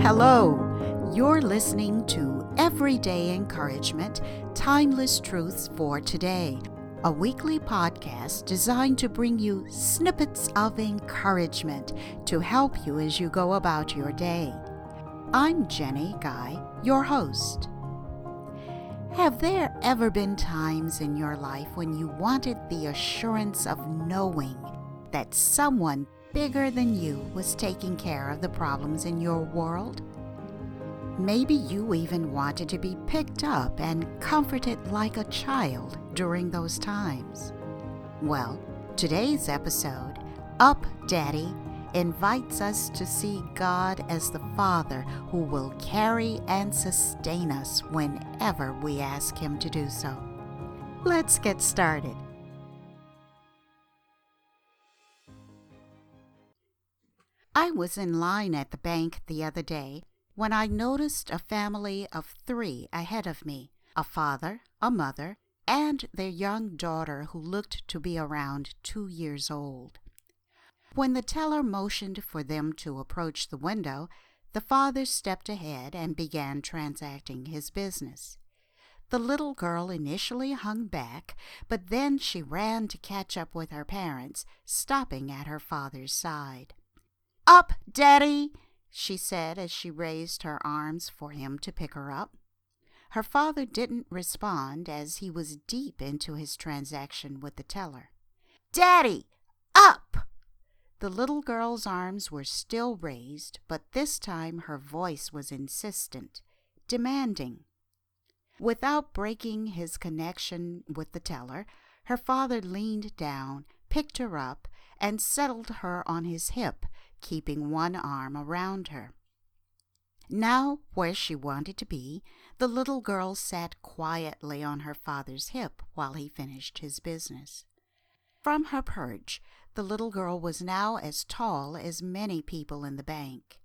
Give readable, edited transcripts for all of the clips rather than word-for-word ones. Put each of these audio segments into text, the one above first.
Hello, you're listening to Everyday Encouragement, Timeless Truths for Today, a weekly podcast designed to bring you snippets of encouragement to help you as you go about your day. I'm Jenny Guy, your host. Have there ever been times in your life when you wanted the assurance of knowing that someone bigger than you was taking care of the problems in your world? Maybe you even wanted to be picked up and comforted like a child during those times. Well, today's episode, Up Daddy, invites us to see God as the Father who will carry and sustain us whenever we ask Him to do so. Let's get started. I was in line at the bank the other day when I noticed a family of 3 ahead of me, a father, a mother, and their young daughter who looked to be around 2 years old. When the teller motioned for them to approach the window, the father stepped ahead and began transacting his business. The little girl initially hung back, but then she ran to catch up with her parents, stopping at her father's side. "Up, Daddy!" she said as she raised her arms for him to pick her up. Her father didn't respond as he was deep into his transaction with the teller. "Daddy, up!" The little girl's arms were still raised, but this time her voice was insistent, demanding. Without breaking his connection with the teller, her father leaned down, picked her up, and settled her on his hip, keeping one arm around her. Now, where she wanted to be, the little girl sat quietly on her father's hip while he finished his business. From her perch, the little girl was now as tall as many people in the bank.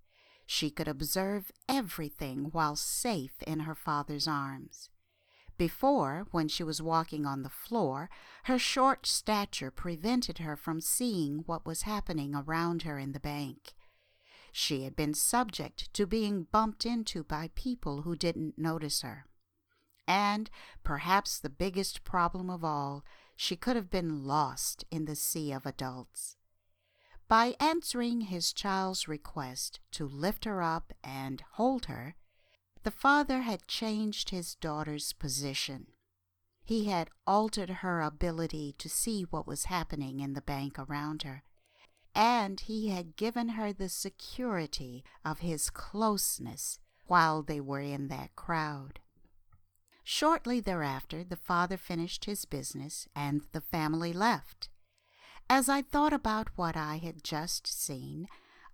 She could observe everything while safe in her father's arms. Before, when she was walking on the floor, her short stature prevented her from seeing what was happening around her in the bank. She had been subject to being bumped into by people who didn't notice her. And, perhaps the biggest problem of all, she could have been lost in the sea of adults. By answering his child's request to lift her up and hold her, the father had changed his daughter's position. He had altered her ability to see what was happening in the bank around her, and he had given her the security of his closeness while they were in that crowd. Shortly thereafter, the father finished his business and the family left. As I thought about what I had just seen,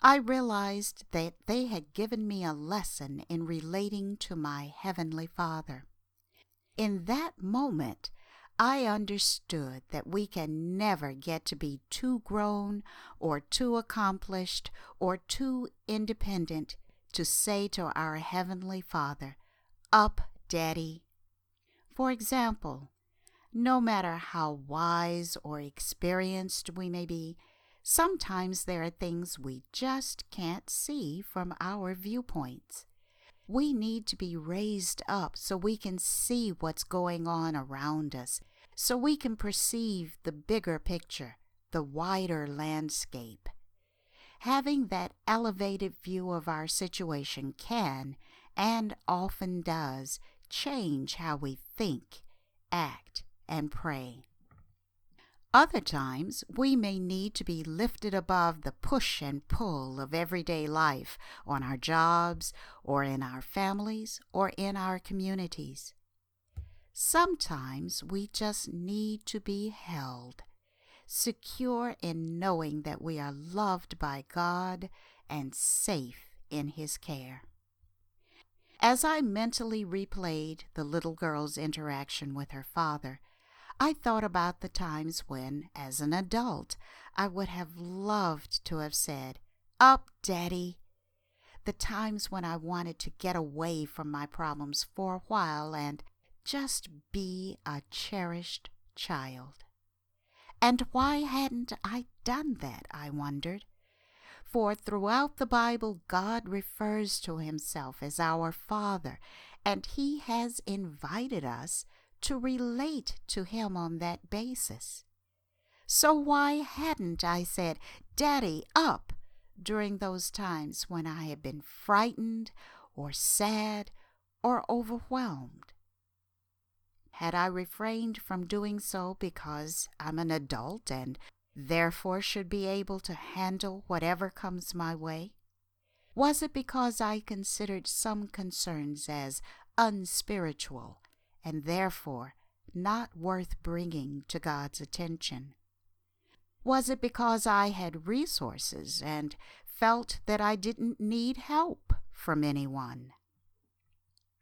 I realized that they had given me a lesson in relating to my Heavenly Father. In that moment, I understood that we can never get to be too grown or too accomplished or too independent to say to our Heavenly Father, "Up, Daddy." For example, no matter how wise or experienced we may be, sometimes there are things we just can't see from our viewpoints. We need to be raised up so we can see what's going on around us, so we can perceive the bigger picture, the wider landscape. Having that elevated view of our situation can, and often does, change how we think, act, and pray. Other times, we may need to be lifted above the push and pull of everyday life on our jobs, or in our families, or in our communities. Sometimes we just need to be held, secure in knowing that we are loved by God and safe in His care. As I mentally replayed the little girl's interaction with her father, I thought about the times when, as an adult, I would have loved to have said, "Up, Daddy." The times when I wanted to get away from my problems for a while and just be a cherished child. And why hadn't I done that, I wondered? For throughout the Bible, God refers to himself as our Father, and he has invited us to relate to him on that basis. So why hadn't I said, "Daddy, up," during those times when I had been frightened or sad or overwhelmed? Had I refrained from doing so because I'm an adult and therefore should be able to handle whatever comes my way? Was it because I considered some concerns as unspiritual and therefore not worth bringing to God's attention? Was it because I had resources and felt that I didn't need help from anyone?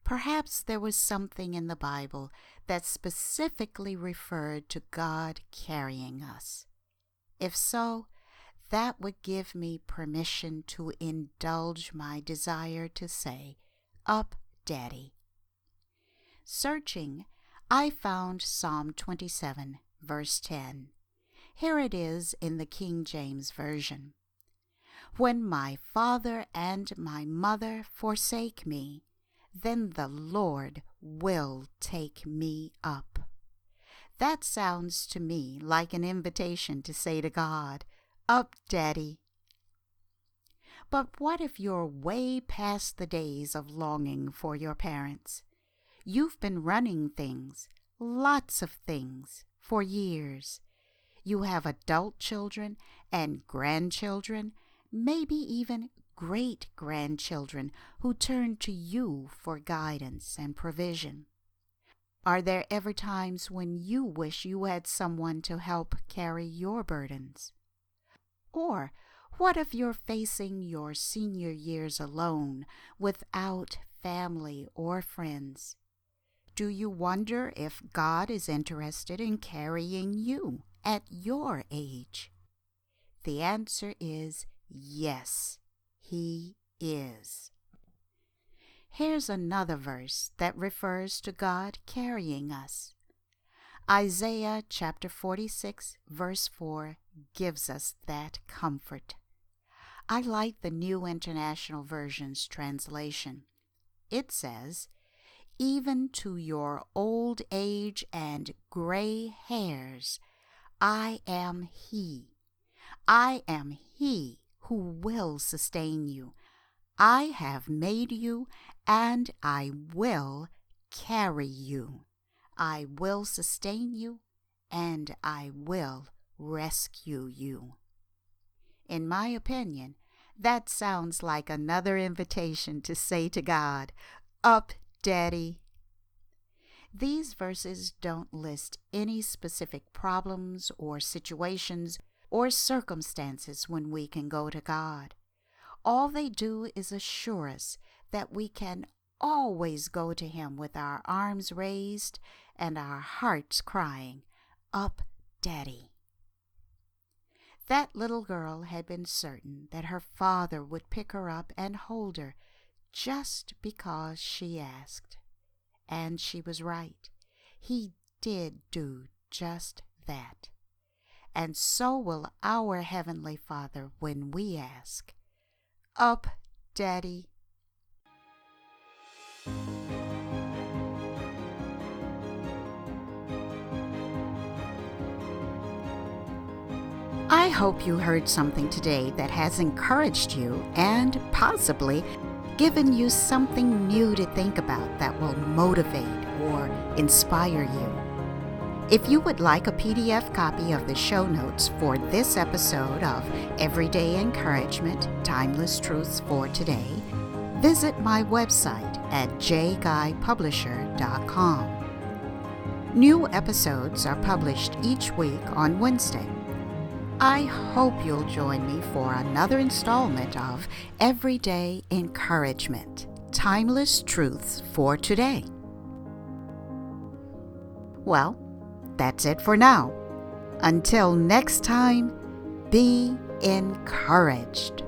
Perhaps there was something in the Bible that specifically referred to God carrying us. If so, that would give me permission to indulge my desire to say, "Up, Daddy." Searching, I found Psalm 27, verse 10. Here it is in the King James Version. "When my father and my mother forsake me, then the Lord will take me up." That sounds to me like an invitation to say to God, "Up, Daddy." But what if you're way past the days of longing for your parents? You've been running things, lots of things, for years. You have adult children and grandchildren, maybe even great-grandchildren who turn to you for guidance and provision. Are there ever times when you wish you had someone to help carry your burdens? Or what if you're facing your senior years alone, without family or friends? Do you wonder if God is interested in carrying you at your age? The answer is yes, he is. Here's another verse that refers to God carrying us. Isaiah chapter 46, verse 4 gives us that comfort. I like the New International Version's translation. It says, "Even to your old age and gray hairs, I am He. I am He who will sustain you. I have made you, and I will carry you. I will sustain you, and I will rescue you." In my opinion, that sounds like another invitation to say to God, "Up, Daddy." These verses don't list any specific problems or situations or circumstances when we can go to God. All they do is assure us that we can always go to Him with our arms raised and our hearts crying, "Up, Daddy." That little girl had been certain that her father would pick her up and hold her just because she asked. And she was right. He did do just that. And so will our Heavenly Father when we ask, "Up, Daddy." I hope you heard something today that has encouraged you and possibly given you something new to think about that will motivate or inspire you. If you would like a PDF copy of the show notes for this episode of Everyday Encouragement, Timeless Truths for Today, visit my website at jguypublisher.com. New episodes are published each week on Wednesday. I hope you'll join me for another installment of Everyday Encouragement, Timeless Truths for Today. Well, that's it for now. Until next time, be encouraged.